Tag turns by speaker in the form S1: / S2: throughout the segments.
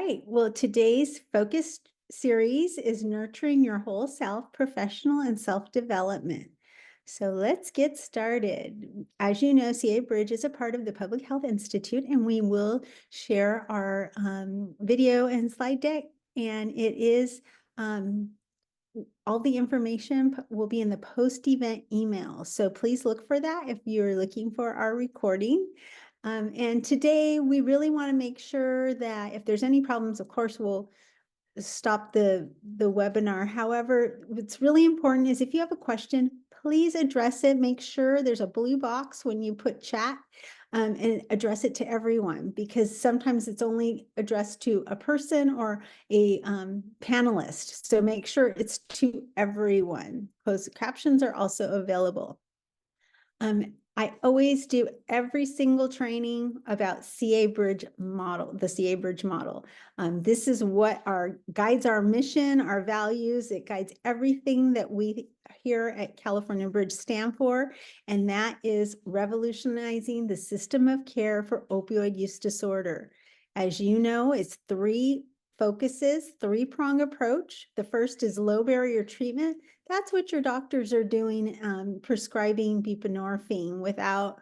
S1: right. Well, today's focus series is nurturing your whole self, professional and self-development. So let's get started. As you know, CA Bridge is a part of the Public Health Institute, and we will share our video and slide deck. And it is all the information will be in the post-event email. So please look for that if you're looking for our recording. And today we really want to make sure that if there's any problems, of course, we'll stop the webinar. However, what's really important is if you have a question, please address it. Make sure there's a blue box when you put chat and address it to everyone, because sometimes it's only addressed to a person or a panelist. So make sure it's to everyone. Closed captions are also available. I always do every single training about CA Bridge model, the CA Bridge model. This is what guides our mission, our values. It guides everything that we here at California Bridge stand for, and that is revolutionizing the system of care for opioid use disorder. As you know, it's three focuses, three-prong approach. The first is low barrier treatment. That's what your doctors are doing, prescribing buprenorphine without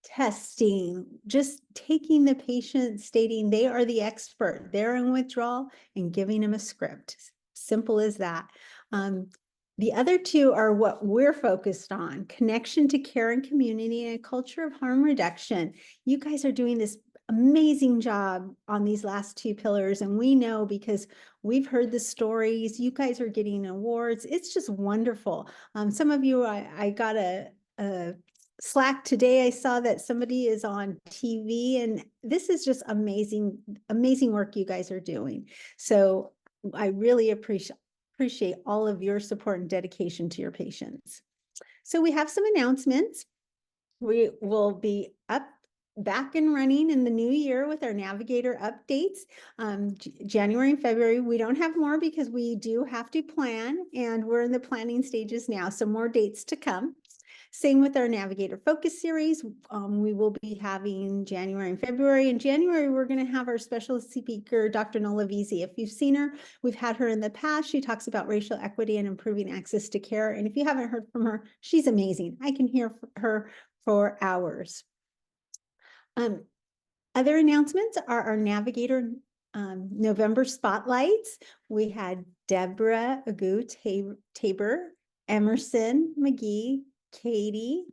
S1: testing, just taking the patient, stating they are the expert, they're in withdrawal, and giving them a script. Simple as that. The other two are what we're focused on: connection to care and community, and a culture of harm reduction. You guys are doing this amazing job on these last two pillars, and we know because we've heard the stories. You guys are getting awards. It's just wonderful. Some of you, I got a Slack today. I saw that somebody is on TV, and this is just amazing work you guys are doing. So I really appreciate all of your support and dedication to your patients. So we have some announcements. We will be back and running in the new year with our Navigator updates. January and February, we don't have more because we do have to plan, and we're in the planning stages now, so more dates to come. Same with our Navigator Focus Series. We will be having January and February. In January, we're going to have our special speaker, Dr. Nola Visi. If you've seen her, we've had her in the past. She talks about racial equity and improving access to care. And if you haven't heard from her, she's amazing. I can hear her for hours. Other announcements are our Navigator November spotlights. We had Deborah Agu Tabor, Emerson McGee, Katie,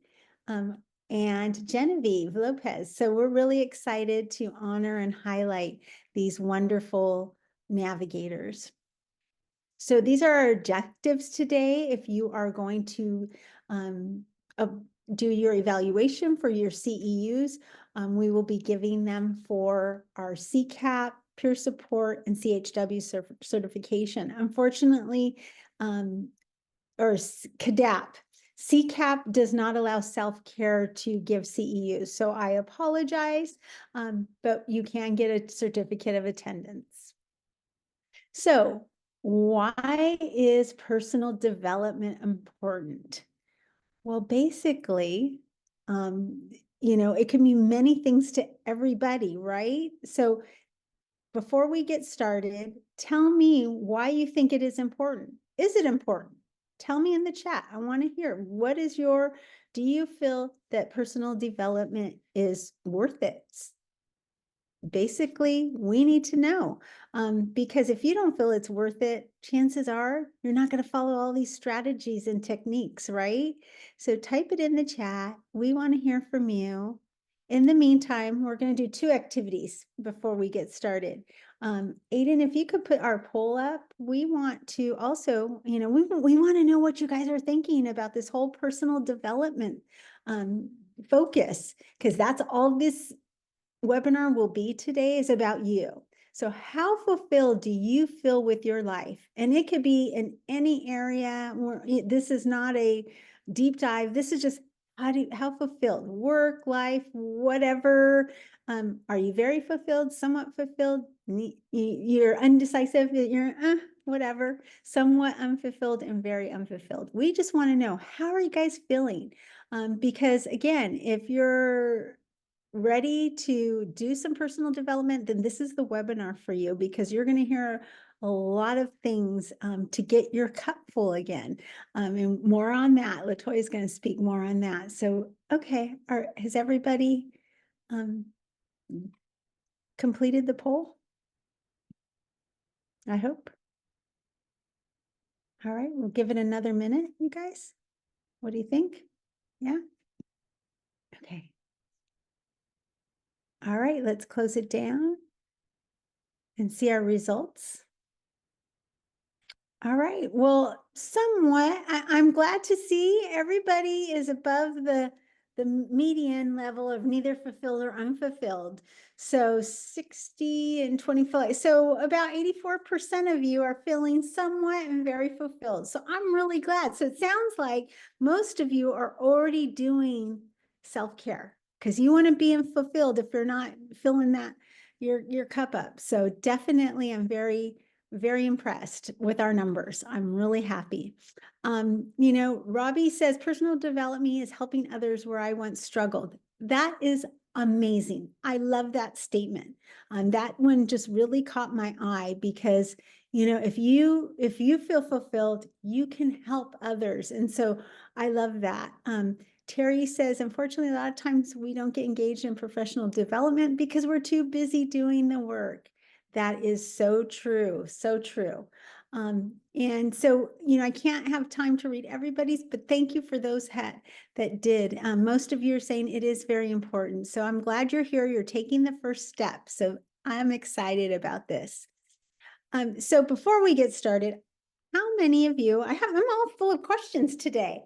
S1: and Genevieve Lopez. So we're really excited to honor and highlight these wonderful navigators. So these are our objectives today. If you are going to do your evaluation for your CEUs, we will be giving them for our CCAP, peer support, and CHW certification. Unfortunately, or CADAP. CCAP does not allow self-care to give CEUs, so I apologize, but you can get a certificate of attendance. So why is personal development important? Well, basically, it can mean many things to everybody, right? So before we get started, tell me why you think it is important. Is it important? Tell me in the chat. I want to hear, do you feel that personal development is worth it? Basically, we need to know, because if you don't feel it's worth it, chances are you're not going to follow all these strategies and techniques, right? So type it in the chat. We want to hear from you. In the meantime, we're going to do two activities before we get started. Aiden, if you could put our poll up, we want to also, we want to know what you guys are thinking about this whole personal development focus, because that's all this webinar will be today, is about you. So how fulfilled do you feel with your life? And it could be in any area. This is not a deep dive. This is just how fulfilled, work, life, whatever. Are you very fulfilled, somewhat fulfilled? You're undecisive, you're whatever, somewhat unfulfilled, and very unfulfilled. We just want to know, how are you guys feeling? Because again, if you're ready to do some personal development, then this is the webinar for you, because you're going to hear a lot of things to get your cup full again. And more on that. Latoya is going to speak more on that. So, okay, has everybody completed the poll? I hope. All right, we'll give it another minute, you guys. What do you think? Yeah? Okay. All right, let's close it down and see our results. All right, well, somewhat, I'm glad to see everybody is above the median level of neither fulfilled or unfulfilled. So 60 and 25, so about 84% of you are feeling somewhat and very fulfilled. So I'm really glad. So it sounds like most of you are already doing self-care, because you want to be fulfilled if you're not filling that your cup up. So definitely I'm very impressed with our numbers. I'm really happy. Robbie says personal development is helping others where I once struggled. That is amazing. I love that statement. That one just really caught my eye, because if you feel fulfilled, you can help others. And so I love that. Terry says, unfortunately, a lot of times we don't get engaged in professional development because we're too busy doing the work. That is so true, so true. And so, I can't have time to read everybody's, but thank you for those that did. Most of you are saying it is very important. So I'm glad you're here. You're taking the first step. So I'm excited about this. So before we get started, how many of you, I'm all full of questions today.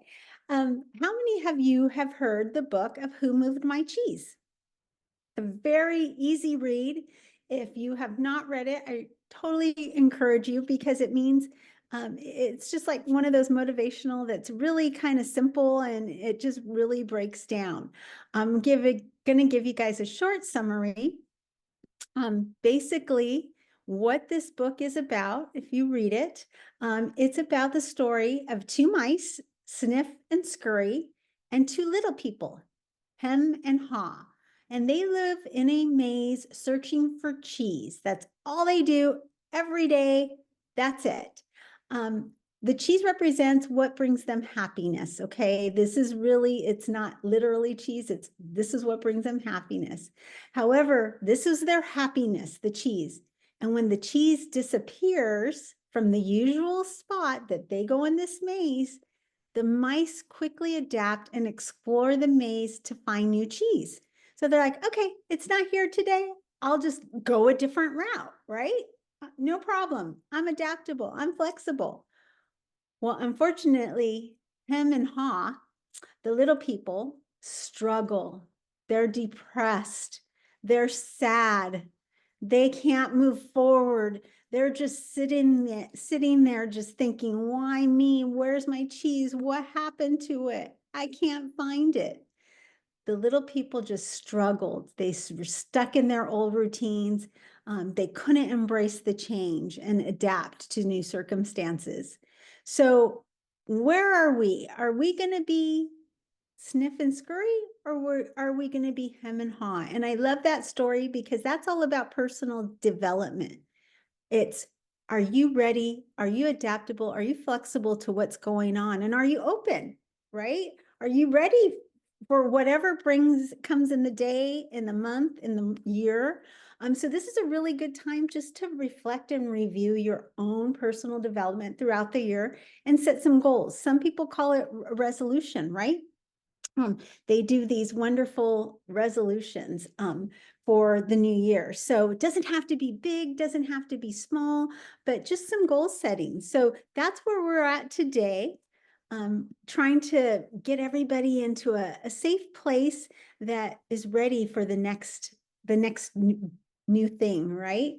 S1: How many of you have heard the book of Who Moved My Cheese? A very easy read. If you have not read it, I totally encourage you, because it means it's just like one of those motivational that's really kind of simple, and it just really breaks down. I'm going to give you guys a short summary. Basically, what this book is about, if you read it, it's about the story of two mice, Sniff and Scurry, and two little people, Hem and Haw. And they live in a maze searching for cheese. That's all they do every day. That's it. The cheese represents what brings them happiness. Okay, it's not literally cheese. This is what brings them happiness. However, this is their happiness, the cheese. And when the cheese disappears from the usual spot that they go in this maze, the mice quickly adapt and explore the maze to find new cheese. So they're like, okay, it's not here today. I'll just go a different route, right? No problem. I'm adaptable. I'm flexible. Well, unfortunately, Hem and Haw, the little people, struggle. They're depressed. They're sad. They can't move forward. They're just sitting there just thinking, why me? Where's my cheese? What happened to it? I can't find it. The little people just struggled. They were stuck in their old routines. They couldn't embrace the change and adapt to new circumstances. So where are we? Are we going to be Sniff and Scurry, or are we going to be Hem and Haw? And I love that story, because that's all about personal development. It's, are you ready? Are you adaptable? Are you flexible to what's going on? And are you open, right? Are you ready for whatever comes in the day, in the month, in the year? So this is a really good time just to reflect and review your own personal development throughout the year and set some goals. Some people call it a resolution, right? They do these wonderful resolutions for the new year. So it doesn't have to be big, doesn't have to be small, but just some goal setting. So that's where we're at today, trying to get everybody into a safe place that is ready for the next new thing, right?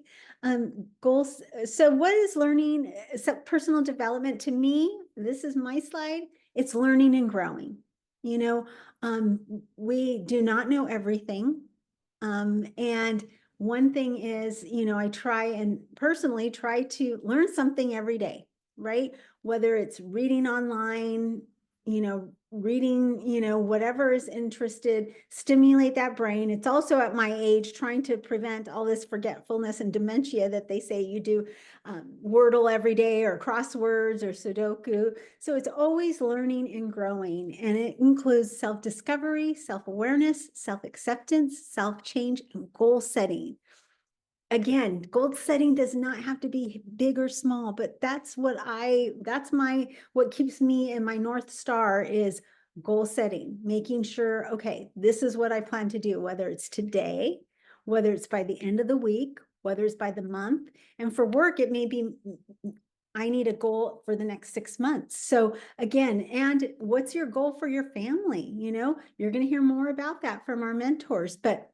S1: Goals. So what is learning? So personal development to me, this is my slide. It's learning and growing. We do not know everything. And one thing is, I try and personally try to learn something every day, right? Whether it's reading online, reading, whatever is interested, stimulate that brain. It's also at my age trying to prevent all this forgetfulness and dementia that they say you do Wordle every day or crosswords or Sudoku. So it's always learning and growing. And it includes self-discovery, self-awareness, self-acceptance, self-change, and goal setting. Again, goal setting does not have to be big or small, but what keeps me in my North Star is goal setting, making sure, okay, this is what I plan to do, whether it's today, whether it's by the end of the week, whether it's by the month. And for work, it may be, I need a goal for the next 6 months. So again, and what's your goal for your family? You're going to hear more about that from our mentors, but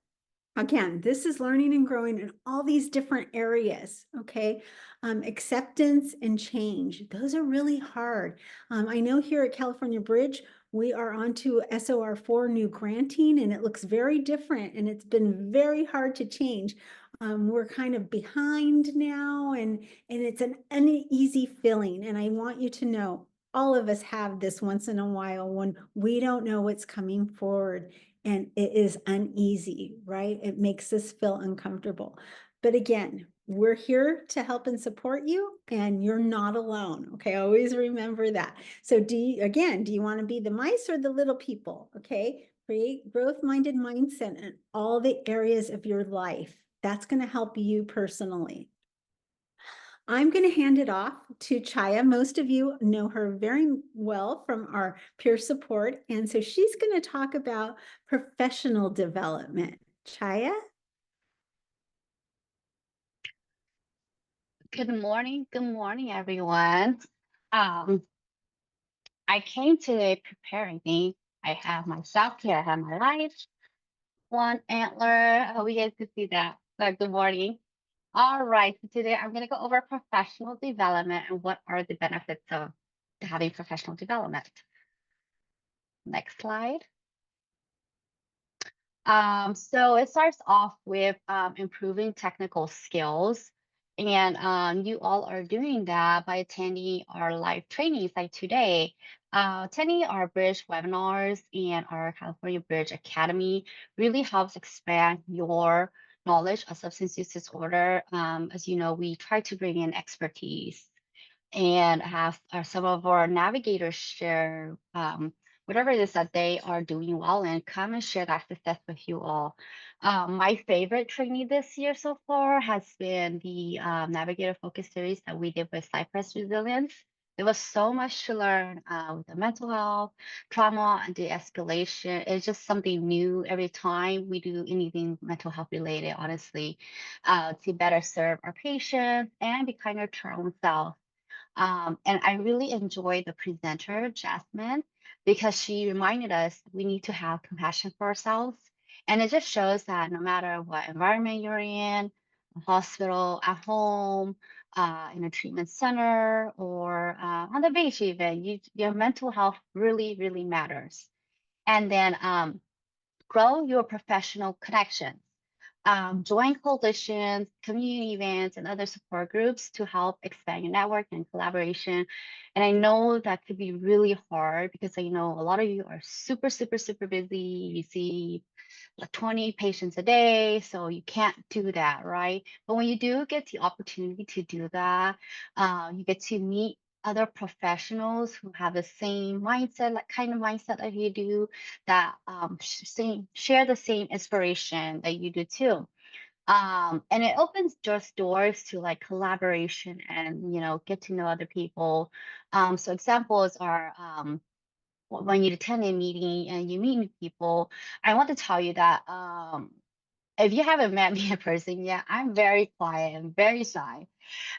S1: again, this is learning and growing in all these different areas, okay? Acceptance and change, those are really hard. I know here at California Bridge, we are on to SOR4 new granting, and it looks very different, and it's been very hard to change. We're kind of behind now, and it's an uneasy feeling, and I want you to know, all of us have this once in a while when we don't know what's coming forward. And it is uneasy, right? It makes us feel uncomfortable. But again, we're here to help and support you, and you're not alone. Okay, always remember that. So do you want to be the mice or the little people? Okay, create growth-minded mindset in all the areas of your life. That's going to help you personally. I'm going to hand it off to Chaya. Most of you know her very well from our peer support. And so she's going to talk about professional development. Chaya?
S2: Good morning, everyone. Um, I came today preparing me. I have myself here. I have my life, one antler. Oh, we get to see that. So good morning. All right. So today I'm going to go over professional development and what are the benefits of having professional development. Next slide. So it starts off with improving technical skills. And you all are doing that by attending our live trainings like today. Attending our Bridge webinars and our California Bridge Academy really helps expand your knowledge of substance use disorder. As you know, we try to bring in expertise and have some of our navigators share whatever it is that they are doing well and come and share that success with you all. My favorite training this year so far has been the Navigator Focus series that we did with Cypress Resilience. There was so much to learn with the mental health, trauma, and de-escalation. It's just something new every time we do anything mental health related, honestly, to better serve our patients and be kinder to our own self. And I really enjoyed the presenter, Jasmine, because she reminded us we need to have compassion for ourselves. And it just shows that no matter what environment you're in, a hospital, at home, in a treatment center, or on the beach even, your mental health really, really matters. And then grow your professional connections. Join coalitions, community events, and other support groups to help expand your network and collaboration. And I know that could be really hard because I know a lot of you are super, super, super busy. You see like 20 patients a day, so you can't do that, right? But when you do get the opportunity to do that, you get to meet other professionals who have the same mindset, like kind of mindset that you do, that share the same inspiration that you do too. And it opens just doors to like collaboration and get to know other people. So examples are when you attend a meeting and you meet new people. I want to tell you that if you haven't met me in person yet, I'm very quiet and very shy.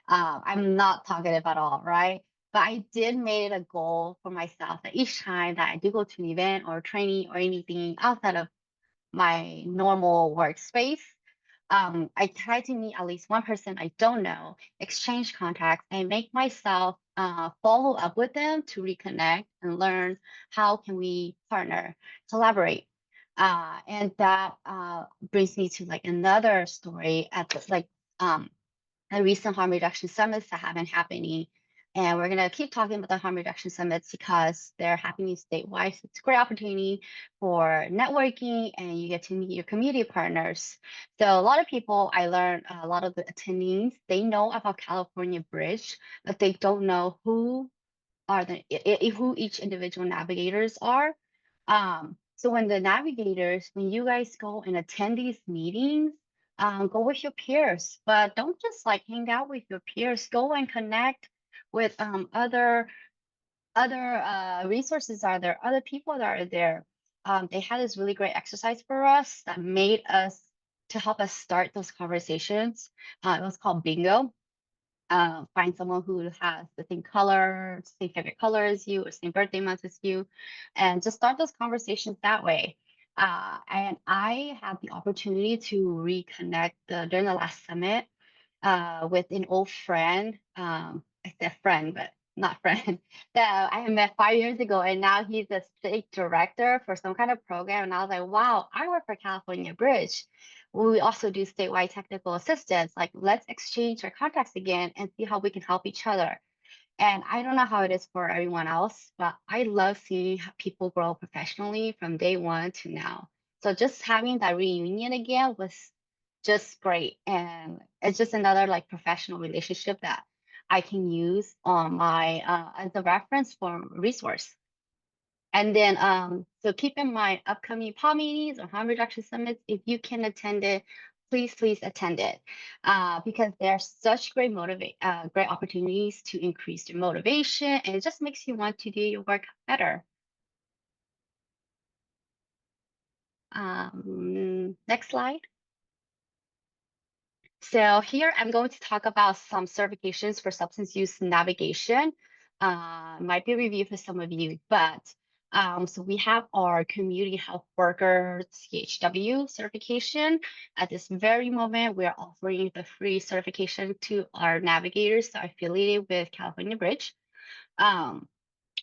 S2: I'm not talkative at all, right? But I did make it a goal for myself that each time that I do go to an event or training or anything outside of my normal workspace, I try to meet at least one person I don't know, exchange contacts, and make myself follow up with them to reconnect and learn how can we partner, collaborate. And that brings me to like another story at the recent harm reduction summits that have been happening. And we're gonna keep talking about the harm reduction summits because they're happening statewide. So it's a great opportunity for networking, and you get to meet your community partners. So a lot of people, I learned a lot of the attendees, they know about California Bridge, but they don't know who are who each individual navigators are. So when the navigators, when you guys go and attend these meetings, go with your peers, but don't just like hang out with your peers. Go and connect with other resources are there, other people that are there. They had this really great exercise for us that made us to help us start those conversations. It was called bingo. Find someone who has the same color, same favorite color as you, or same birthday month as you, and just start those conversations that way. And I had the opportunity to reconnect during the last summit with an old friend. I said friend, but not friend, that I had met 5 years ago. And now he's a state director for some kind of program. And I was like, wow, I work for California Bridge. We also do statewide technical assistance. Like, let's exchange our contacts again and see how we can help each other. And I don't know how it is for everyone else, but I love seeing how people grow professionally from day one to now. So just having that reunion again was just great. And it's just another like professional relationship that I can use on my as a reference for resource. And then, so keep in mind upcoming POM meetings or harm reduction summits. If you can attend it, please attend it, because there are such great opportunities to increase your motivation, and it just makes you want to do your work better. Next slide. So here I'm going to talk about some certifications for substance use navigation. Might be a review for some of you, but so we have our community health worker CHW certification. At this very moment, we're offering the free certification to our navigators that are affiliated with California Bridge. Um,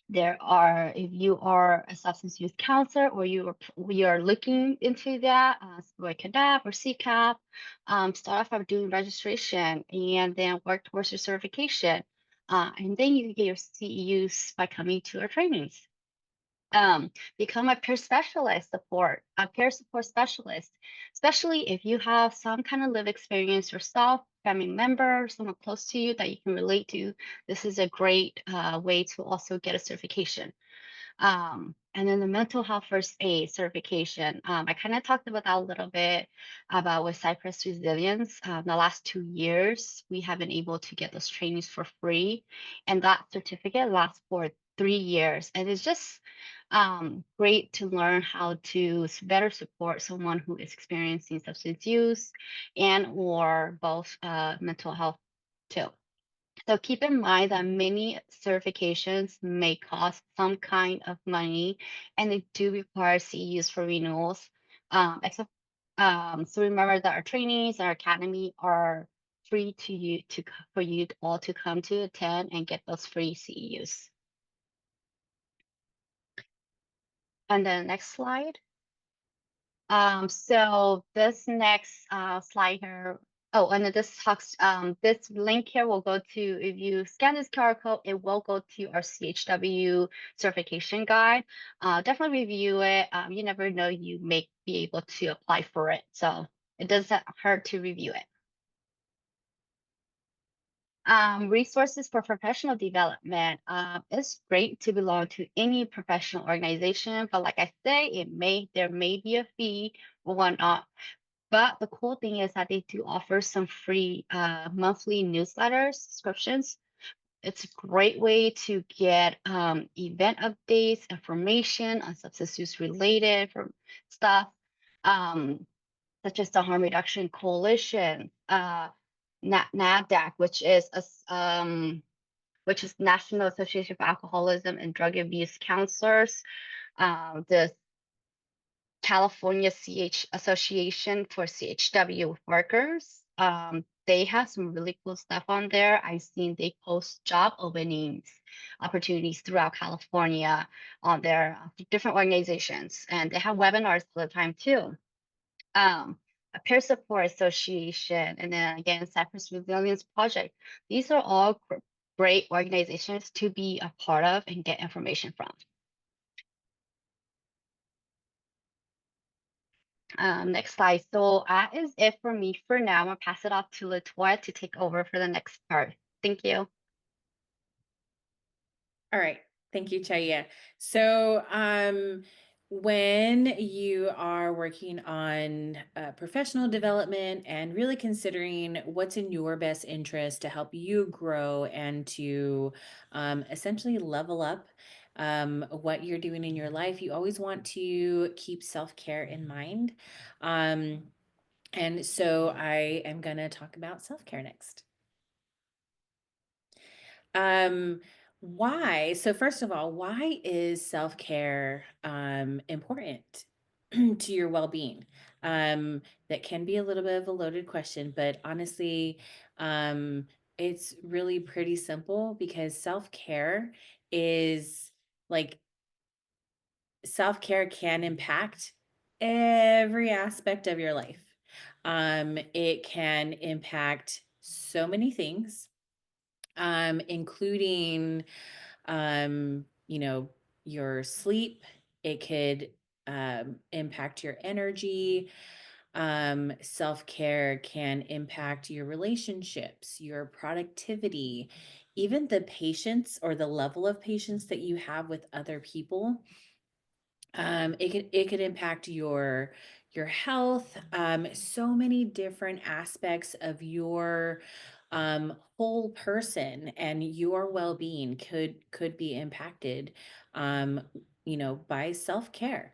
S2: there are, if you are a substance use counselor or we are looking into that, like CADAP or CCAP, start off by doing registration and then work towards your certification. And then you can get your CEUs by coming to our trainings. Become a peer support specialist, especially if you have some kind of live experience yourself, family member, someone close to you that you can relate to. This is a great way to also get a certification. And then the mental health first aid certification. I kind of talked about that a little bit about with Cypress Resilience. The last 2 years, we have been able to get those trainings for free, and that certificate lasts for 3 years. And it's just great to learn how to better support someone who is experiencing substance use and or both mental health too. So keep in mind that many certifications may cost some kind of money, and they do require CEUs for renewals. Except so remember that our trainings, our academy are free to you for you all to come to attend and get those free CEUs. And then next slide. So this next slide here, oh, and then this link here will go to, if you scan this QR code, it will go to our CHW certification guide. Definitely review it. You never know, you may be able to apply for it. So it doesn't hurt to review it. Resources for professional development. It's great to belong to any professional organization, but like I say, there may be a fee or whatnot. But the cool thing is that they do offer some free monthly newsletters, subscriptions. It's a great way to get event updates, information on substance use related from stuff, um, such as the Harm Reduction Coalition, NADAC, which is National Association for Alcoholism and Drug Abuse Counselors, the California Association for CHW workers. They have some really cool stuff on there. I've seen they post job openings, opportunities throughout California on their different organizations, and they have webinars all the time too. A peer support association, and then again, Cypress Resilience Project. These are all great organizations to be a part of and get information from. Next slide. So that is it for me for now. I'm gonna pass it off to Latoya to take over for the next part. Thank you.
S3: All right. Thank you, Chaya. So, when you are working on professional development and really considering what's in your best interest to help you grow and to essentially level up what you're doing in your life, you always want to keep self-care in mind. And so I am going to talk about self-care next. Um, why? So first of all, why is self-care important to your well-being? That can be a little bit of a loaded question, but honestly, it's really pretty simple because self-care is like self-care can impact every aspect of your life. It can impact so many things, including, you know, your sleep. It could impact your energy. Self-care can impact your relationships, your productivity, even the patience or the level of patience that you have with other people. It could impact your health, so many different aspects of your whole person and your well-being could be impacted, um, by self-care,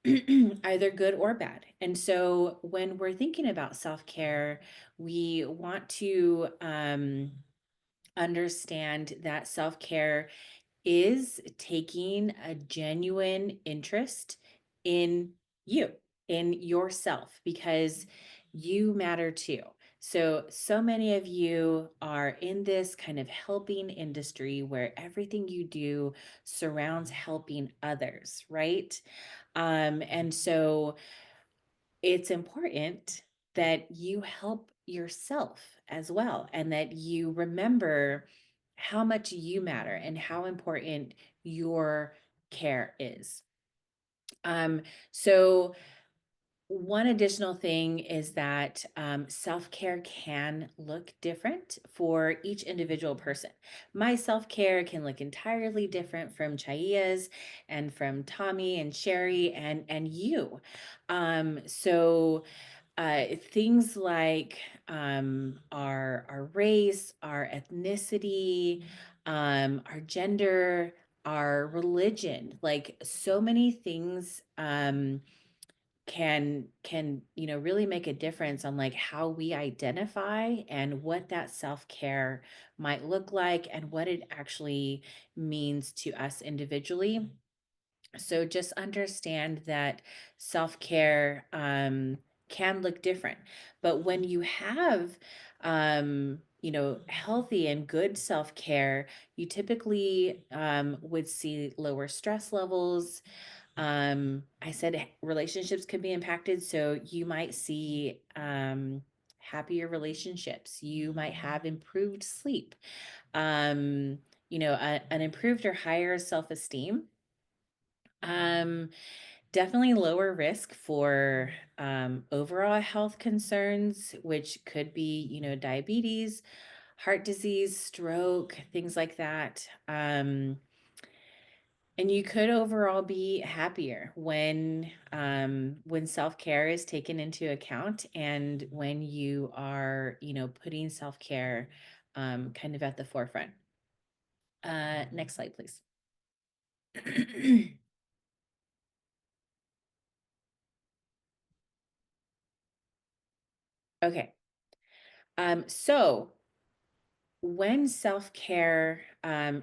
S3: either good or bad. And so when we're thinking about self-care, we want to understand that self-care is taking a genuine interest in you, in yourself, because you matter too. So many of you are in this kind of helping industry where everything you do surrounds helping others, right? And so it's important that you help yourself as well and that you remember how much you matter and how important your care is. So one additional thing is that self-care can look different for each individual person. My self-care can look entirely different from Chaia's and from Tommy and Sherry and you. So things like our race, our ethnicity, our gender, our religion, like so many things can really make a difference on like how we identify and what that self-care might look like and what it actually means to us individually. So just understand that self-care can look different. But when you have healthy and good self-care, you typically would see lower stress levels. I said relationships could be impacted, so you might see happier relationships. You might have improved sleep, an improved or higher self-esteem. Um, Definitely lower risk for overall health concerns, which could be, diabetes, heart disease, stroke, things like that. And you could overall be happier when self-care is taken into account and when you are, putting self-care kind of at the forefront. Next slide, please. Okay. So when self-care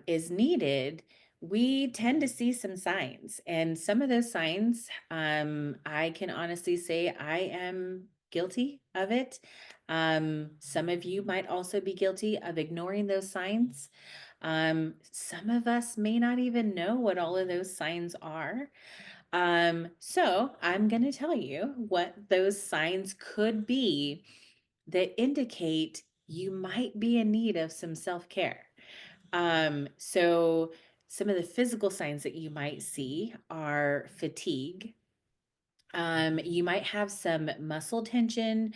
S3: is needed, we tend to see some signs. And some of those signs, I can honestly say I am guilty of it. Some of you might also be guilty of ignoring those signs. Some of us may not even know what all of those signs are. So I'm going to tell you what those signs could be that indicate you might be in need of some self-care. So some of the physical signs that you might see are fatigue. You might have some muscle tension,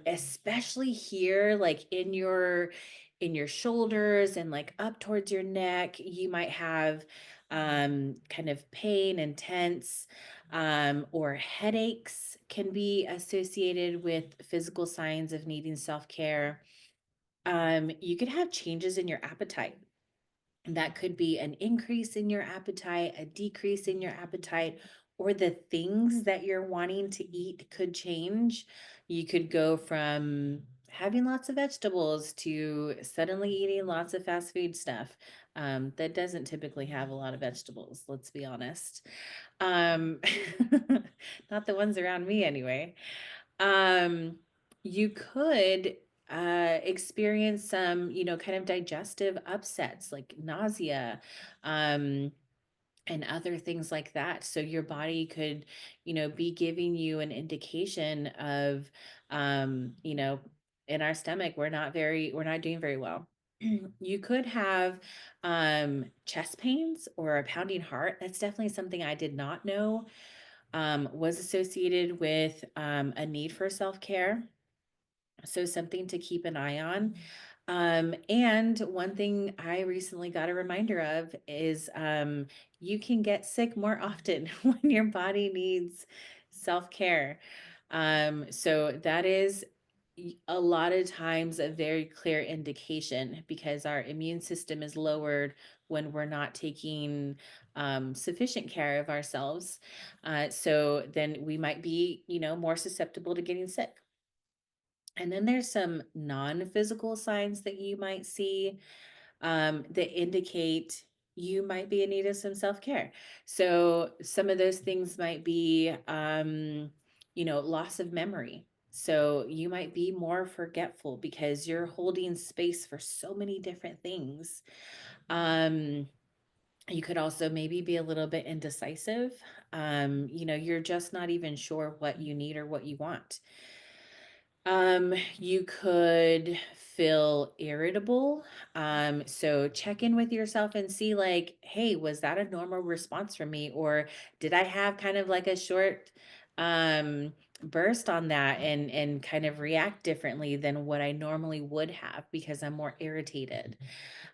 S3: especially here, like in your shoulders and like up towards your neck. You might have kind of pain and tense, or headaches can be associated with physical signs of needing self-care. You could have changes in your appetite. That could be an increase in your appetite, a decrease in your appetite, or the things that you're wanting to eat could change. You could go from having lots of vegetables to suddenly eating lots of fast food stuff that doesn't typically have a lot of vegetables, let's be honest. Um, not the ones around me anyway. Um, you could experience some, kind of digestive upsets like nausea, um, and other things like that. So your body could, be giving you an indication of, in our stomach, we're not doing very well. You could have chest pains or a pounding heart. That's definitely something I did not know was associated with a need for self-care. So something to keep an eye on. And one thing I recently got a reminder of is you can get sick more often when your body needs self-care. So that is a lot of times a very clear indication because our immune system is lowered when we're not taking sufficient care of ourselves. So then we might be, more susceptible to getting sick. And then there's some non-physical signs that you might see that indicate you might be in need of some self-care. So some of those things might be, loss of memory. So you might be more forgetful because you're holding space for so many different things. Um, you could also maybe be a little bit indecisive. You're just not even sure what you need or what you want. You could feel irritable. So check in with yourself and see like, hey, was that a normal response from me? Or did I have kind of like a short burst on that and kind of react differently than what I normally would have because I'm more irritated?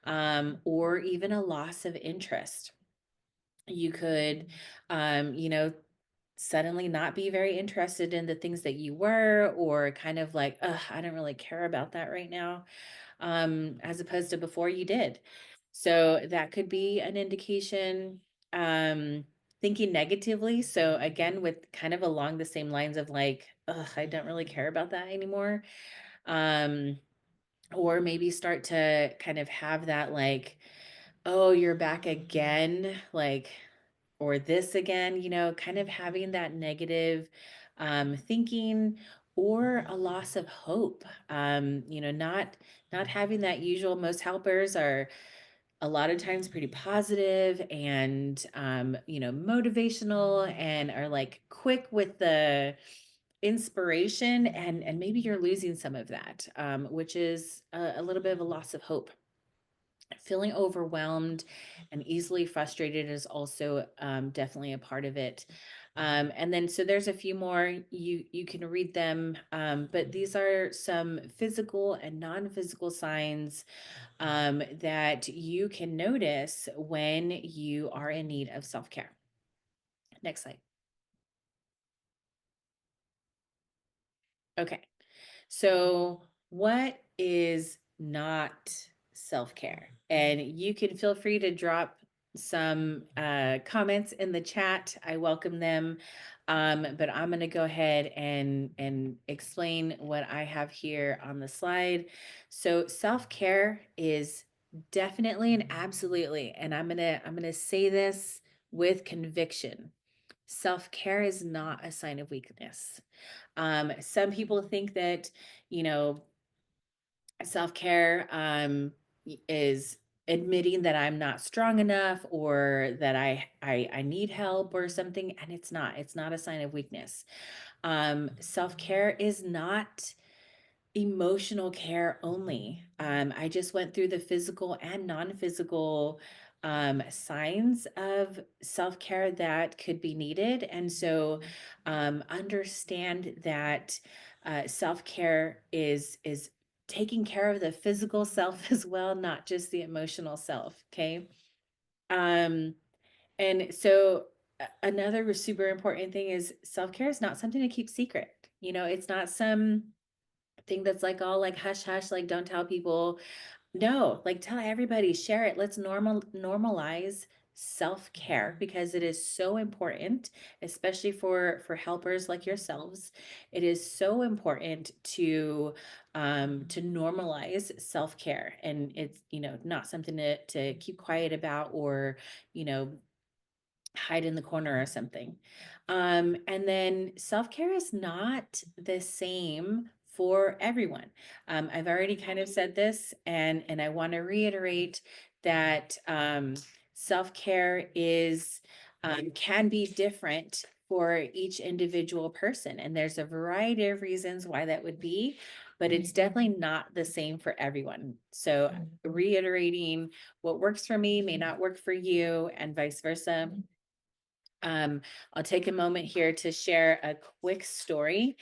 S3: Or even a loss of interest. You could, suddenly not be very interested in the things that you were, or kind of like, ugh, I don't really care about that right now, as opposed to before you did. So that could be an indication. Thinking negatively. So again, with kind of along the same lines of like, ugh, I don't really care about that anymore. Um, or maybe start to kind of have that like, oh, you're back again, like, or this again, kind of having that negative thinking, or a loss of hope. Not having that usual. Most helpers are a lot of times pretty positive and motivational, and are like quick with the inspiration, and maybe you're losing some of that, which is a little bit of a loss of hope. Feeling overwhelmed and easily frustrated is also definitely a part of it. And then so there's a few more, you can read them, but these are some physical and non-physical signs that you can notice when you are in need of self-care. Next slide. Okay. So, what is not self-care? And you can feel free to drop some comments in the chat. I welcome them. But I'm going to go ahead and explain what I have here on the slide. So, self-care is definitely and absolutely, and I'm going to say this with conviction. Self-care is not a sign of weakness. Some people think that, you know, self-care is admitting that I'm not strong enough, or that I need help or something, and it's not a sign of weakness. Self-care is not emotional care only. I just went through the physical and non-physical signs of self-care that could be needed. And so understand that self-care is taking care of the physical self as well, not just the emotional self. Okay. Um, and so another super important thing is self-care is not something to keep secret. You know, it's not some thing that's like all like hush hush, like don't tell people. No, like tell everybody, share it. Let's normalize self-care because it is so important, especially for helpers like yourselves. It is so important to normalize self-care, and it's, you know, not something to keep quiet about or, you know, hide in the corner or something. And then self-care is not the same for everyone. I've already kind of said this, and I want to reiterate that self-care is can be different for each individual person, and there's a variety of reasons why that would be, but it's definitely not the same for everyone. So reiterating, what works for me may not work for you, and vice versa. I'll take a moment here to share a quick story.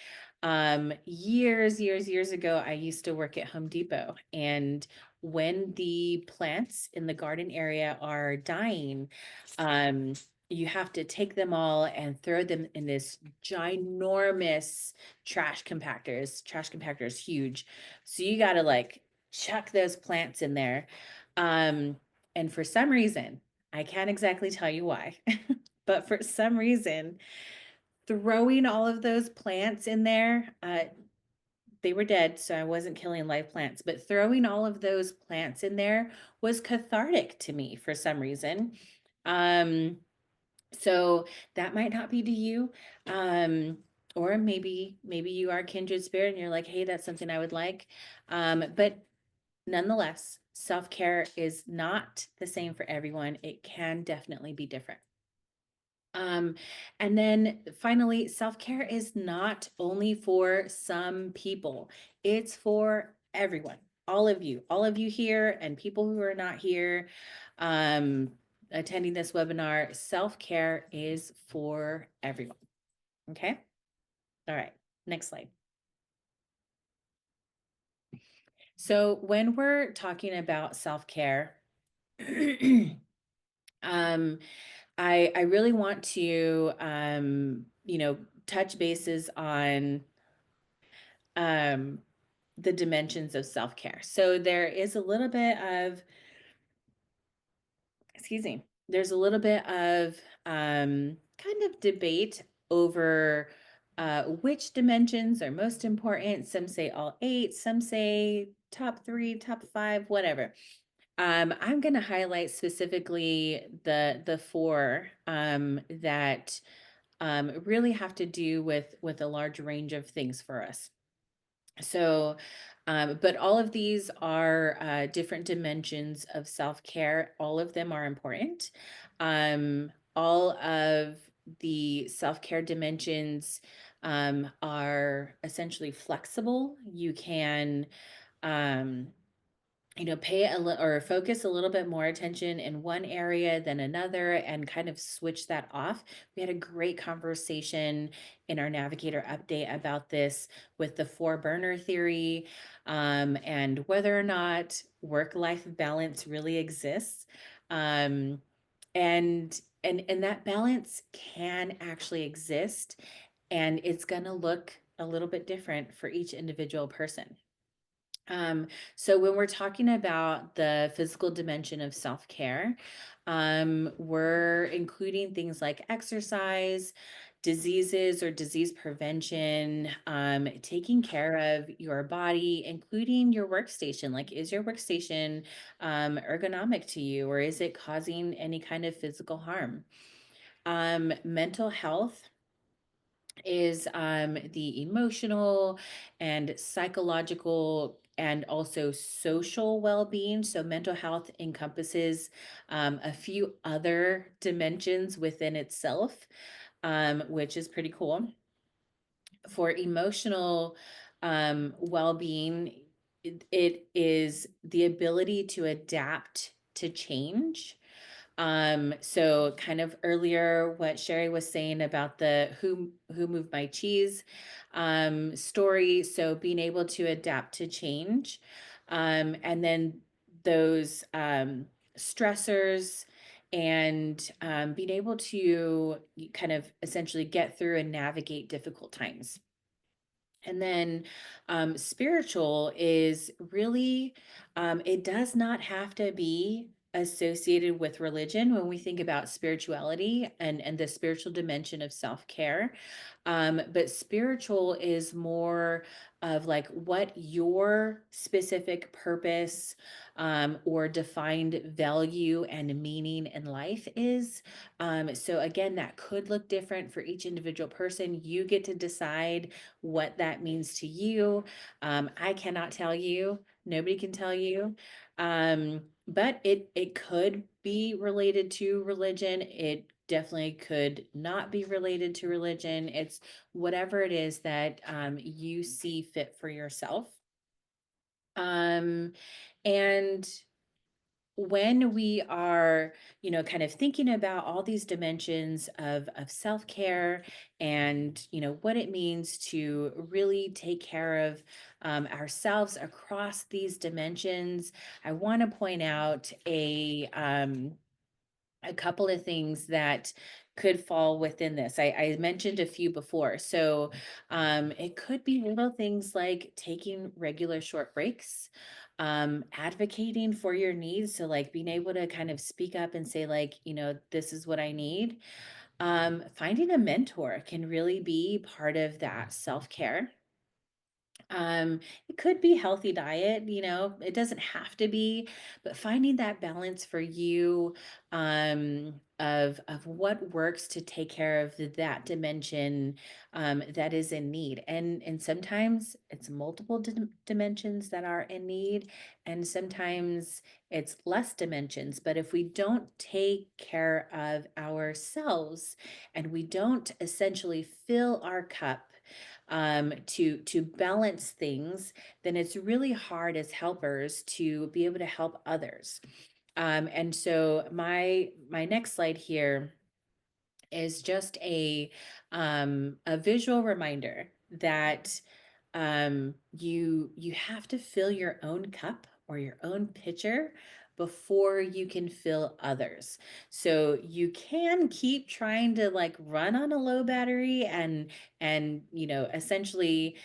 S3: Years ago, I used to work at Home Depot, and when the plants in the garden area are dying, um, you have to take them all and throw them in this ginormous trash compactors. Trash compactor is huge. So you got to like chuck those plants in there. And for some reason, I can't exactly tell you why. But for some reason, throwing all of those plants in there, they were dead, so I wasn't killing live plants, but throwing all of those plants in there was cathartic to me for some reason. Um, so that might not be to you. Or maybe you are kindred spirit and you're like, hey, that's something I would like. But nonetheless, self-care is not the same for everyone. It can definitely be different. Um, and then finally, self-care is not only for some people, it's for everyone, all of you here and people who are not here, um, attending this webinar. Self-care is for everyone. Okay. All right. Next slide. So when we're talking about self-care, um, I really want to, you know, touch bases on um, the dimensions of self-care. So there is a little bit of, excuse me, there's a little bit of kind of debate over which dimensions are most important. Some say all 8, some say top 3, top 5, whatever. I'm going to highlight specifically the 4 that really have to do with a large range of things for us. So, but all of these are different dimensions of self-care. All of them are important. All of the self-care dimensions are essentially flexible. You can um, you know, pay a little or focus a little bit more attention in one area than another and kind of switch that off. We had a great conversation in our Navigator update about this with the 4 burner theory, and whether or not work-life balance really exists. Um, and that balance can actually exist, and it's going to look a little bit different for each individual person. So when we're talking about the physical dimension of self-care, we're including things like exercise, diseases or disease prevention, taking care of your body, including your workstation. Like, is your workstation ergonomic to you, or is it causing any kind of physical harm? Mental health is the emotional and psychological and also social well-being. So mental health encompasses a few other dimensions within itself, which is pretty cool. For emotional well-being, it is the ability to adapt to change. So kind of earlier, what Sherry was saying about the who moved my cheese story. So being able to adapt to change, and then those stressors, and being able to kind of essentially get through and navigate difficult times. And then spiritual is really, it does not have to be associated with religion when we think about spirituality and the spiritual dimension of self-care. But spiritual is more of like what your specific purpose or defined value and meaning in life is. So again, that could look different for each individual person. You get to decide what that means to you. I cannot tell you. Nobody can tell you. But it could be related to religion. It definitely could not be related to religion. It's whatever it is that you see fit for yourself. And when we are, kind of thinking about all these dimensions of self-care and, what it means to really take care of ourselves across these dimensions, I want to point out a couple of things that could fall within this. I mentioned a few before. So it could be little things like taking regular short breaks, advocating for your needs. So like being able to kind of speak up and say like, this is what I need. Finding a mentor can really be part of that self-care. It could be healthy diet, it doesn't have to be, but finding that balance for you, of what works to take care of that dimension, that is in need. And sometimes it's multiple dimensions that are in need, and sometimes it's less dimensions. But if we don't take care of ourselves and we don't essentially fill our cup, to balance things, then it's really hard as helpers to be able to help others. And so my next slide here is just a visual reminder that you have to fill your own cup or your own pitcher before you can fill others. So you can keep trying to like run on a low battery and essentially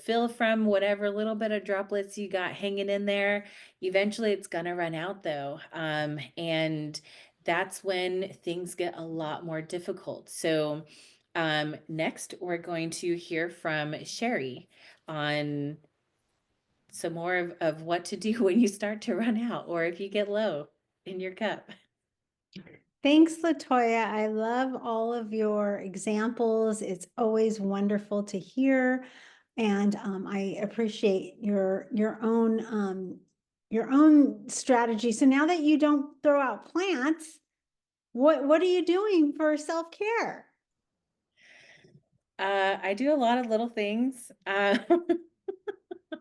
S3: fill from whatever little bit of droplets you got hanging in there. Eventually it's gonna run out though, and that's when things get a lot more difficult. So next, we're going to hear from Sherry on some more of what to do when you start to run out or if you get low in your cup.
S1: Thanks, Latoya. I love all of your examples. It's always wonderful to hear. And I appreciate your own strategy. So now that you don't throw out plants, what are you doing for self-care?
S3: I do a lot of little things.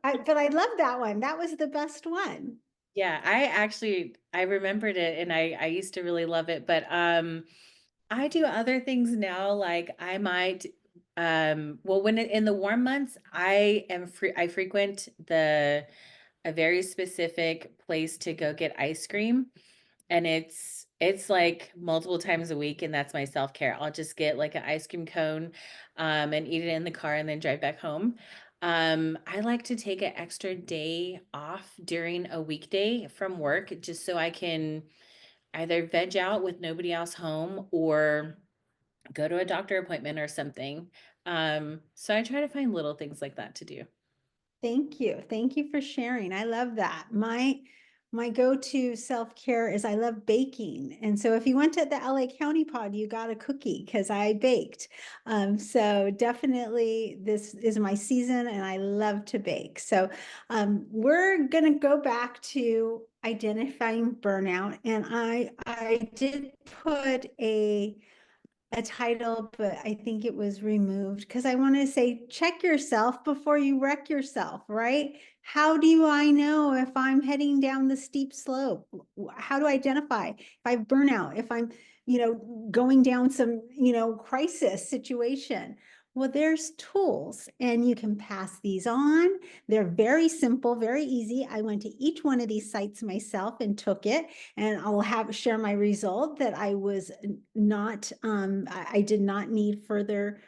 S1: But I love that one. That was the best one.
S3: Yeah, I remembered it and I used to really love it, but I do other things now. Like I might, well, in the warm months, I frequent a very specific place to go get ice cream, and it's like multiple times a week, and that's my self-care. I'll just get like an ice cream cone, and eat it in the car and then drive back home. I like to take an extra day off during a weekday from work just so I can either veg out with nobody else home or go to a doctor appointment or something. So I try to find little things like that to do.
S1: Thank you. Thank you for sharing. I love that. My go-to self-care is I love baking. And so if you went to the LA County Pod, you got a cookie because I baked. So definitely this is my season and I love to bake. So we're gonna go back to identifying burnout. And I did put a title, but I think it was removed because I want to say, check yourself before you wreck yourself, right? How do I know if I'm heading down the steep slope? How do I identify if I have burnout, if I'm, going down some, crisis situation? Well, there's tools and you can pass these on. They're very simple, very easy. I went to each one of these sites myself and took it, and I'll share my result that I was not, I did not need further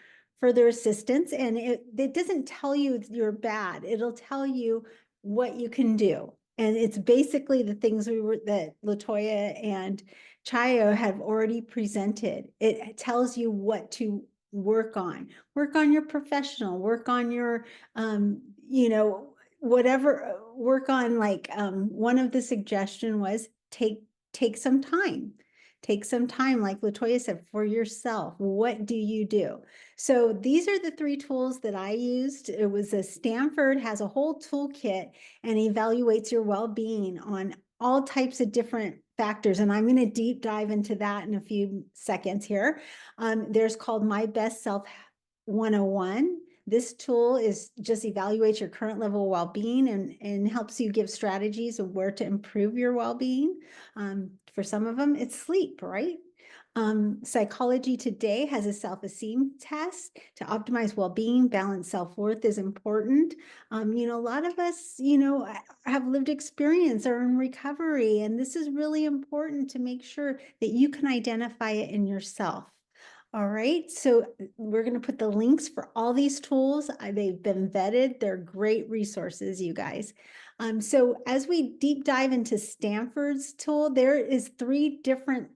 S1: assistance. And it doesn't tell you you're bad. It'll tell you what you can do. And it's basically the things that Latoya and Chayo have already presented. It tells you what to work on your professional, work on your, whatever, work on, like, one of the suggestion was take some time. Take some time, like Latoya said, for yourself. What do you do? So these are the 3 tools that I used. It was Stanford has a whole toolkit and evaluates your well-being on all types of different factors. And I'm going to deep dive into that in a few seconds here. There's called My Best Self 101. This tool is just evaluates your current level of well-being and helps you give strategies of where to improve your well-being. For some of them, it's sleep, right? Psychology Today has a self-esteem test to optimize well-being. Balance self-worth is important. A lot of us, have lived experience or in recovery, and this is really important to make sure that you can identify it in yourself. All right, so we're going to put the links for all these tools. They've been vetted. They're great resources, you guys. So as we deep dive into Stanford's tool, there is 3 different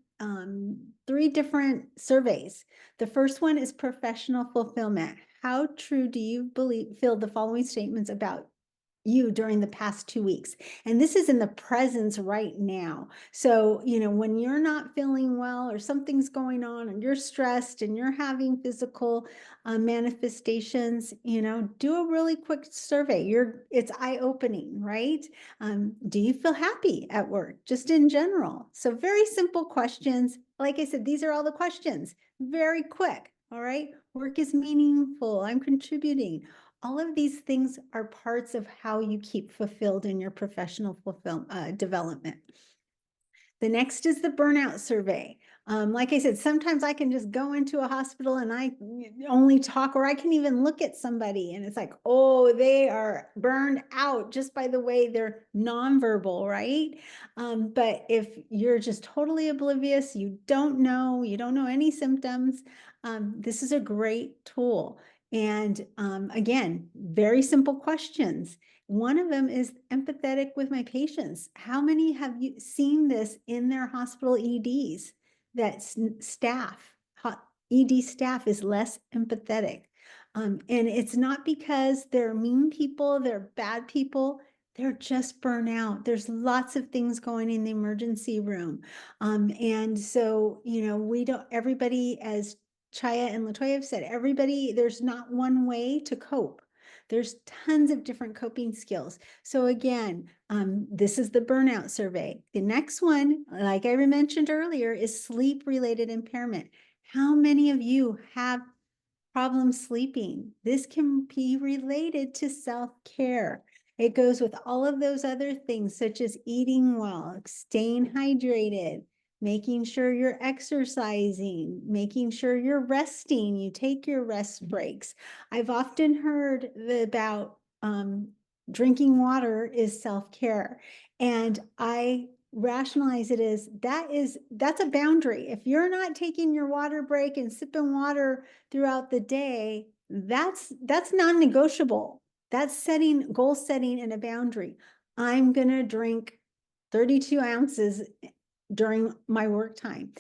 S1: surveys. The first one is professional fulfillment. How true do you feel the following statements about you during the past 2 weeks? And this is in the presence right now. So, when you're not feeling well or something's going on and you're stressed and you're having physical manifestations, do a really quick survey. It's eye-opening, right? Do you feel happy at work, just in general? So very simple questions. Like I said, these are all the questions, very quick. All right. Work is meaningful. I'm contributing. All of these things are parts of how you keep fulfilled in your professional development. The next is the burnout survey. Like I said, sometimes I can just go into a hospital and I only talk, or I can even look at somebody and it's like, oh, they are burned out just by the way they're nonverbal, right? But if you're just totally oblivious, you don't know any symptoms, this is a great tool. And again, very simple questions. One of them is empathetic with my patients. How many have you seen this in their hospital EDs? That ED staff is less empathetic. And it's not because they're mean people, they're bad people, they're just burnt out. There's lots of things going in the emergency room. And so, everybody, as Chaya and Latoya have said, there's not one way to cope. There's tons of different coping skills. So again, this is the burnout survey. The next one, like I mentioned earlier, is sleep-related impairment. How many of you have problems sleeping? This can be related to self-care. It goes with all of those other things, such as eating well, staying hydrated, making sure you're exercising, making sure you're resting, you take your rest breaks. I've often heard about drinking water is self-care, and I rationalize it as that's a boundary. If you're not taking your water break and sipping water throughout the day, that's non-negotiable. That's goal setting and a boundary. I'm gonna drink 32 ounces during my work time.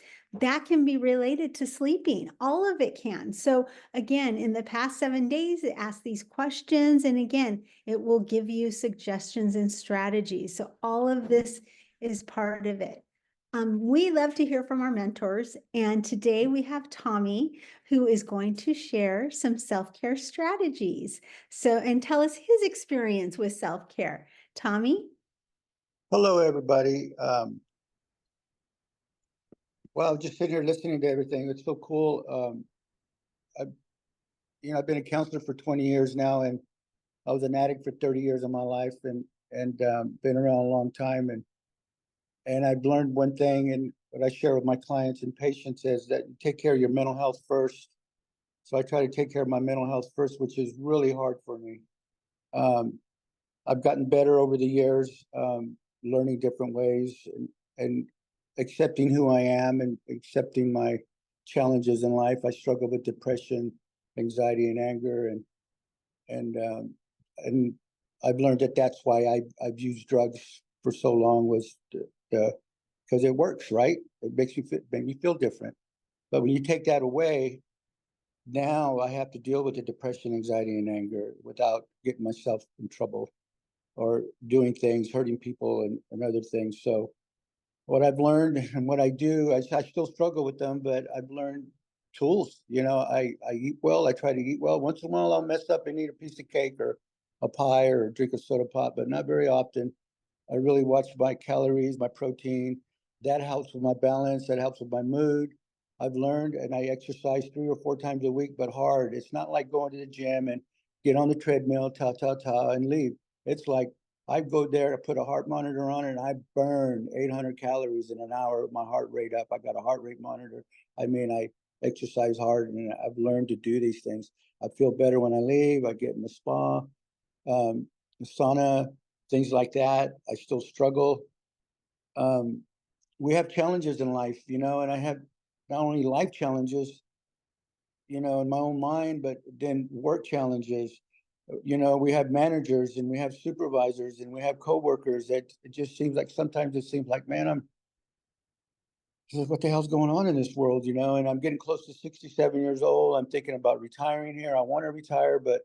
S1: That can be related to sleeping. All of it can. So again, in the past 7 days, it asks these questions. And again, it will give you suggestions and strategies. So all of this is part of it. We love to hear from our mentors. And today we have Tommy, who is going to share some self-care strategies. And tell us his experience with self-care. Tommy?
S4: Hello, everybody. Well, just sitting here listening to everything. It's so cool. I've, I've been a counselor for 20 years now, and I was an addict for 30 years of my life, and been around a long time. And I've learned one thing, and what I share with my clients and patients is that you take care of your mental health first. So I try to take care of my mental health first, which is really hard for me. Um, I've gotten better over the years, learning different ways and accepting who I am and accepting my challenges in life. I struggle with depression, anxiety, and anger, and I've learned that that's why I've used drugs for so long, was because it works, right? It makes you make me feel different. But when you take that away, now I have to deal with the depression, anxiety, and anger without getting myself in trouble or doing things, hurting people and other things. So what I've learned and what I do, I still struggle with them, but I've learned tools. I eat well. I try to eat well. Once in a while, I'll mess up and eat a piece of cake or a pie or drink a soda pop, but not very often. I really watch my calories, my protein. That helps with my balance. That helps with my mood. I've learned, and I exercise 3 or 4 times a week, but hard. It's not like going to the gym and get on the treadmill, and leave. It's like I go there to put a heart monitor on, and I burn 800 calories in an hour with my heart rate up. I got a heart rate monitor. I mean, I exercise hard, and I've learned to do these things. I feel better when I leave. I get in the spa, um, sauna, things like that. I still struggle. Um, we have challenges in life, and I have not only life challenges, in my own mind, but then work challenges. We have managers and we have supervisors and we have coworkers that it just seems like sometimes it seems like, man, what the hell's going on in this world, and I'm getting close to 67 years old. I'm thinking about retiring here. I want to retire, but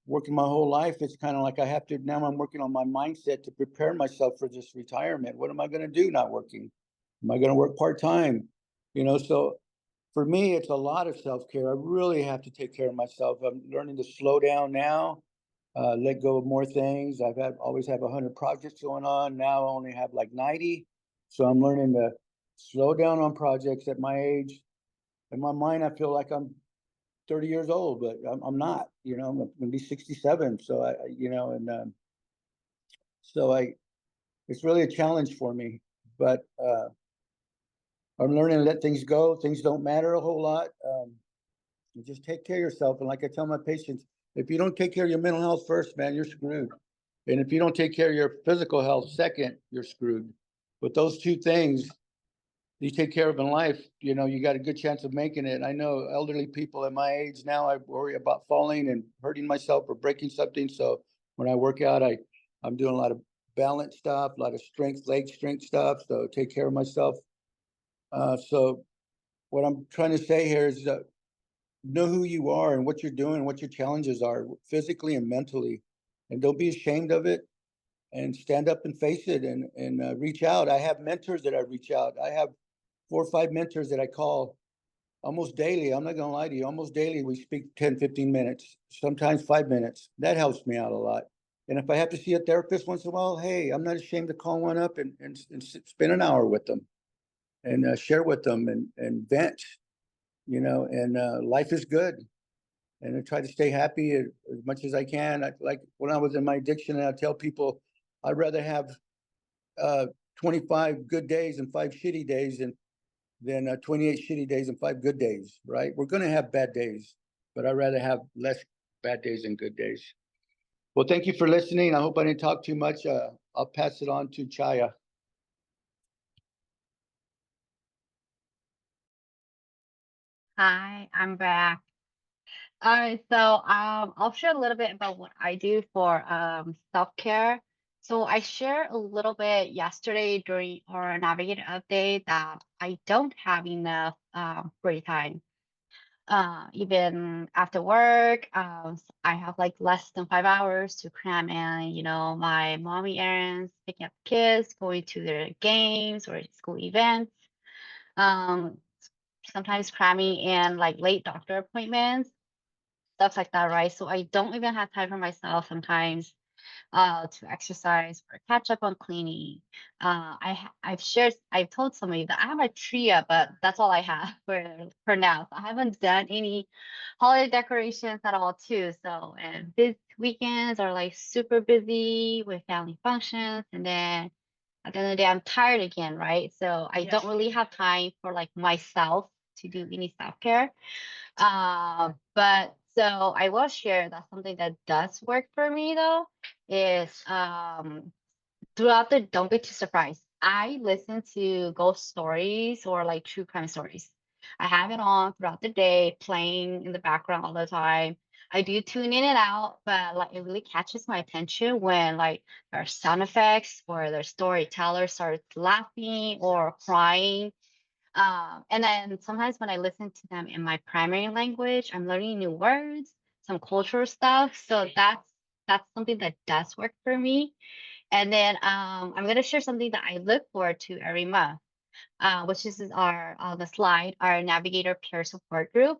S4: working my whole life, it's kind of like I have to, now I'm working on my mindset to prepare myself for this retirement. What am I going to do not working? Am I going to work part-time? So for me, it's a lot of self-care. I really have to take care of myself. I'm learning to slow down now, let go of more things. Always have 100 projects going on. Now I only have like 90. So I'm learning to slow down on projects at my age. In my mind, I feel like I'm 30 years old, but I'm not, I'm going to be 67. So so it's really a challenge for me, but I'm learning to let things go. Things don't matter a whole lot. You just take care of yourself. And like I tell my patients, if you don't take care of your mental health first, man, you're screwed. And if you don't take care of your physical health second, you're screwed. But those two things you take care of in life, you got a good chance of making it. I know elderly people at my age now, I worry about falling and hurting myself or breaking something. So when I work out, I'm doing a lot of balance stuff, a lot of leg strength stuff. So take care of myself. So what I'm trying to say here is know who you are and what you're doing, what your challenges are physically and mentally, and don't be ashamed of it. And stand up and face it and reach out. I have mentors that I reach out. I have 4 or 5 mentors that I call almost daily. I'm not going to lie to you. Almost daily, we speak 10, 15 minutes, sometimes 5 minutes. That helps me out a lot. And if I have to see a therapist once in a while, hey, I'm not ashamed to call one up and spend an hour with them and share with them and vent, and life is good. And I try to stay happy as much as I can. Like when I was in my addiction, and I tell people, I'd rather have uh, 25 good days and 5 shitty days than 28 shitty days and 5 good days, right? We're going to have bad days, but I'd rather have less bad days than good days. Well, thank you for listening. I hope I didn't talk too much. I'll pass it on to Chaya.
S2: Hi, I'm back. All right, so I'll share a little bit about what I do for self-care. So I shared a little bit yesterday during our Navigator update that I don't have enough free time. Even after work, I have like less than 5 hours to cram in, my mommy errands, picking up kids, going to their games or school events. Um, Sometimes cramming in like late doctor appointments, stuff like that, right? So I don't even have time for myself sometimes. to exercise or catch up on cleaning. I've told somebody that I have a tria, but that's all I have for now. So I haven't done any holiday decorations at all too. So, and this weekends are like super busy with family functions, and then at the end of the day, I'm tired again, right? So I don't really have time for like myself to do any self-care. But so I will share that something that does work for me though is throughout the don't be too surprised. I listen to ghost stories or like true crime stories. I have it on throughout the day, playing in the background all the time. I do tune in and out, but like it really catches my attention when like there are sound effects or the storyteller starts laughing or crying. And then sometimes when I listen to them in my primary language, I'm learning new words, some cultural stuff. So that's something that does work for me. And then I'm going to share something that I look forward to every month, which is our the slide, our Navigator peer support group.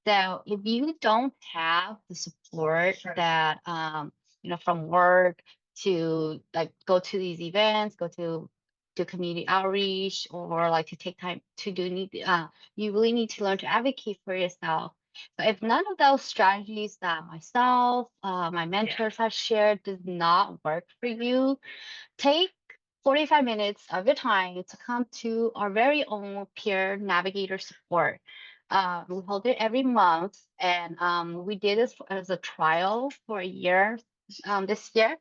S2: So if you don't have the support that from work to like go to these events, go to do community outreach, or like to take time to do you really need to learn to advocate for yourself. But if none of those strategies that myself, my mentors have shared does not work for you, take 45 minutes of your time to come to our very own peer navigator support. We hold it every month, and we did this as a trial for a year this year.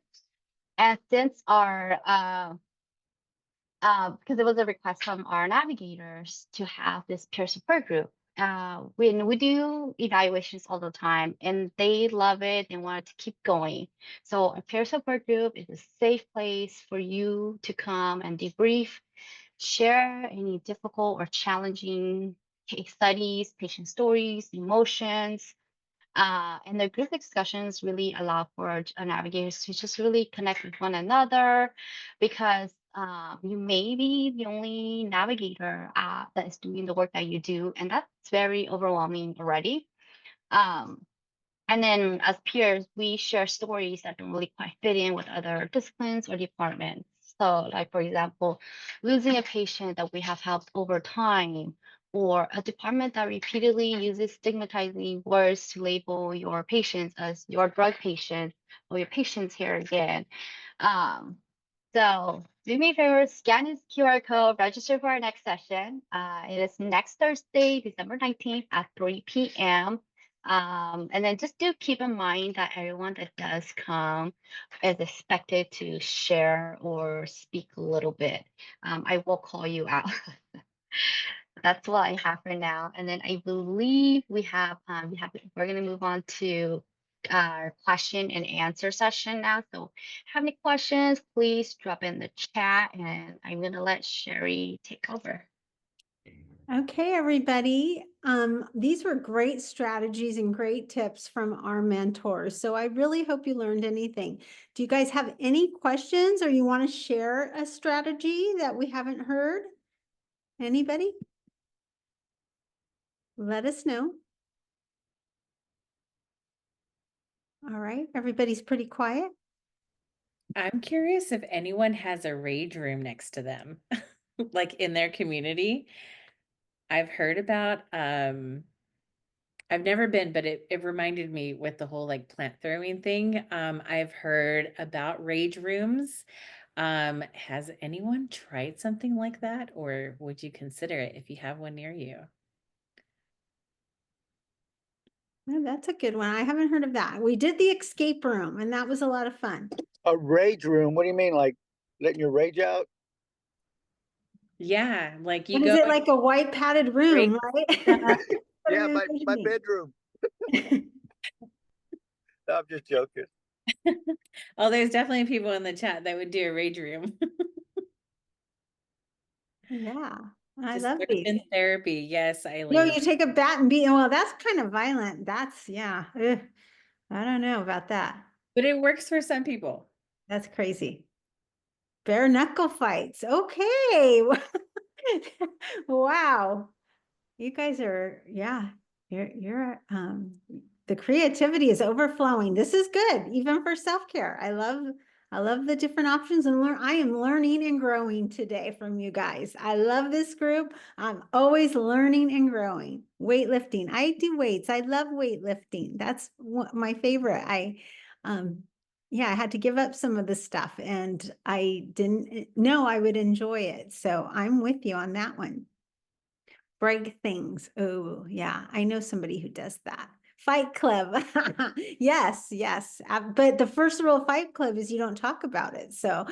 S2: And since our because it was a request from our navigators to have this peer support group. When we do evaluations all the time and they love it and want to keep going. So a peer support group is a safe place for you to come and debrief, share any difficult or challenging case studies, patient stories, emotions, and the group discussions really allow for navigators to just really connect with one another because you may be the only navigator that is doing the work that you do, and that's very overwhelming already. Um, and then as peers, we share stories that don't really quite fit in with other disciplines or departments. So, like for example, losing a patient that we have helped over time, or a department that repeatedly uses stigmatizing words to label your patients as your drug patient or your patients here again. Um, so do me a favor, scan this QR code, register for our next session. It is next Thursday, December 19th at 3 p.m. And then just do keep in mind that everyone that does come is expected to share or speak a little bit. I will call you out. That's what I have for now. And then I believe we're gonna move on to our question and answer session now. So if you have any questions, please drop in the chat and I'm gonna let Sherry take over.
S1: Okay, everybody. These were great strategies and great tips from our mentors. So I really hope you learned anything. Do you guys have any questions or you want to share a strategy that we haven't heard? Anybody? Let us know. All right, everybody's pretty quiet.
S3: I'm curious if anyone has a rage room next to them, like in their community. I've heard about, I've never been, but it reminded me with the whole like plant throwing thing. I've heard about rage rooms. Has anyone tried something like that, or would you consider it if you have one near you?
S1: Oh, that's a good one. I haven't heard of that. We did the escape room and that was a lot of fun.
S4: A rage room, what do you mean, like letting your rage out?
S3: Yeah, like you
S1: What is
S3: go
S1: it, like a white padded room, right?
S3: stuff.
S1: What
S4: Yeah,
S1: are you
S4: my
S1: envisioning?
S4: bedroom. No, I'm just joking.
S3: Oh, there's definitely people in the chat that would do a rage room.
S1: Yeah, I love these.
S3: Discussion therapy. Yes,
S1: No,
S3: Eileen.
S1: you take a bat and beat, well, that's kind of violent. That's, yeah. Ugh, I don't know about that.
S3: But it works for some people.
S1: That's crazy. Bare knuckle fights. Okay. Wow. You guys are, yeah, you're the creativity is overflowing. This is good, even for self-care. I love the different options and I am learning and growing today from you guys. I love this group. I'm always learning and growing. Weightlifting. I do weights. I love weightlifting. That's my favorite. Yeah, I had to give up some of the stuff and I didn't know I would enjoy it. So I'm with you on that one. Break things. Oh, yeah. I know somebody who does that. Fight Club. Yes, yes. But the first rule of Fight Club is you don't talk about it. So,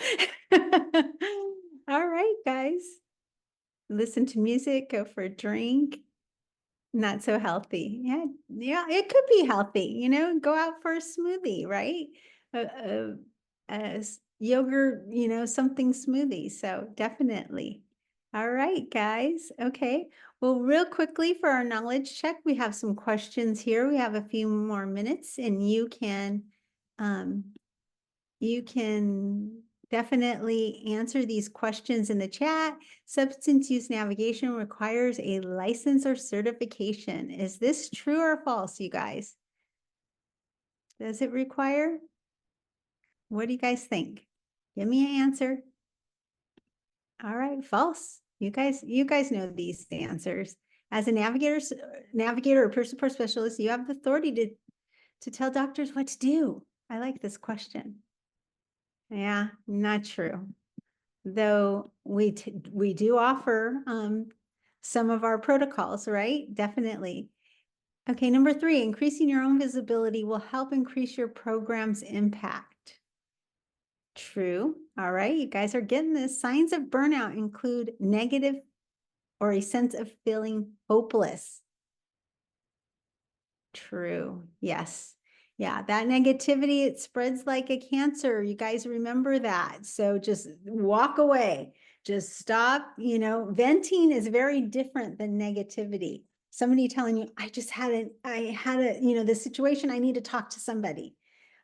S1: all right, guys. Listen to music, go for a drink. Not so healthy. Yeah, yeah, it could be healthy, go out for a smoothie, right? Yogurt, something smoothie. So definitely. All right, guys. Okay. Well, real quickly for our knowledge check, we have some questions here. We have a few more minutes and you can definitely answer these questions in the chat. Substance use navigation requires a license or certification. Is this true or false, you guys? Does it require? What do you guys think? Give me an answer. All right, false. You guys know these answers. As a navigator or peer support specialist, you have the authority to tell doctors what to do. I like this question. Yeah, not true. Though we do offer some of our protocols, right? Definitely. Okay, number 3, increasing your own visibility will help increase your program's impact. True. All right, you guys are getting this. Signs of burnout include negative or a sense of feeling hopeless. True. Yes. Yeah, that negativity, it spreads like a cancer. You guys remember that. So just walk away. Just stop. Venting is very different than negativity. Somebody telling you, I had a, this situation, I need to talk to somebody.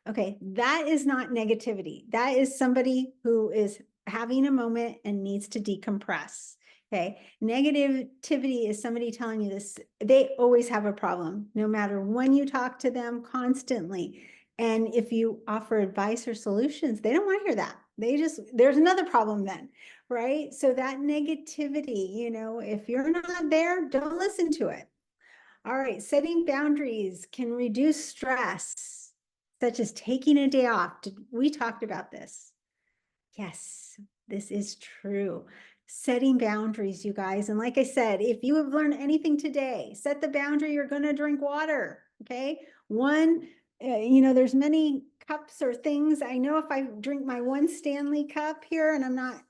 S1: Okay, that is not negativity. That is somebody who is having a moment and needs to decompress. Okay, negativity is somebody telling you this. They always have a problem, no matter when you talk to them, constantly. And if you offer advice or solutions, they don't want to hear that. There's another problem then, right? So that negativity, if you're not there, don't listen to it. All right, setting boundaries can reduce stress, such as taking a day off. We talked about this. Yes, this is true. Setting boundaries, you guys. And like I said, if you have learned anything today, set the boundary, you're going to drink water. Okay. One, there's many cups or things. I know if I drink my one Stanley cup here, and I'm not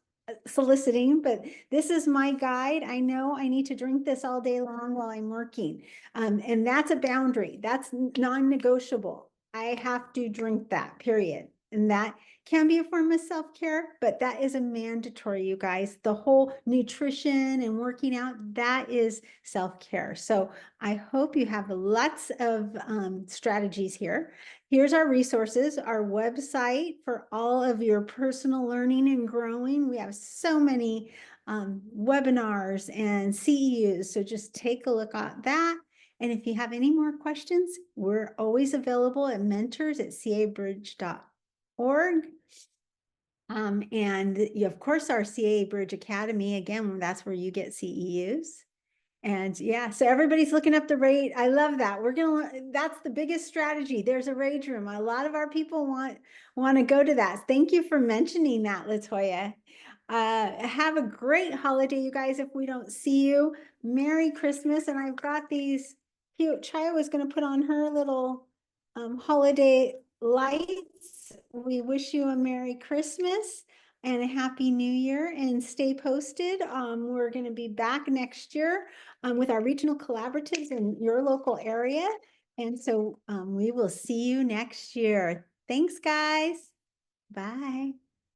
S1: soliciting, but this is my guide. I know I need to drink this all day long while I'm working. And that's a boundary. That's non-negotiable. I have to drink that, period. And that can be a form of self-care, but that is a mandatory, you guys. The whole nutrition and working out, that is self-care. So I hope you have lots of strategies here. Here's our resources, our website for all of your personal learning and growing. We have so many webinars and CEUs, so just take a look at that. And if you have any more questions, we're always available at mentors@cabridge.org. And of course, our CA Bridge Academy, again, that's where you get CEUs. And yeah, so everybody's looking up the rate. I love that. That's the biggest strategy. There's a rage room. A lot of our people want to go to that. Thank you for mentioning that, Latoya. Have a great holiday, you guys. If we don't see you, Merry Christmas. And I've got these cute, Chaya was going to put on her little holiday lights. We wish you a Merry Christmas and a Happy New Year, and stay posted. We're going to be back next year with our regional collaboratives in your local area. And so we will see you next year. Thanks, guys. Bye.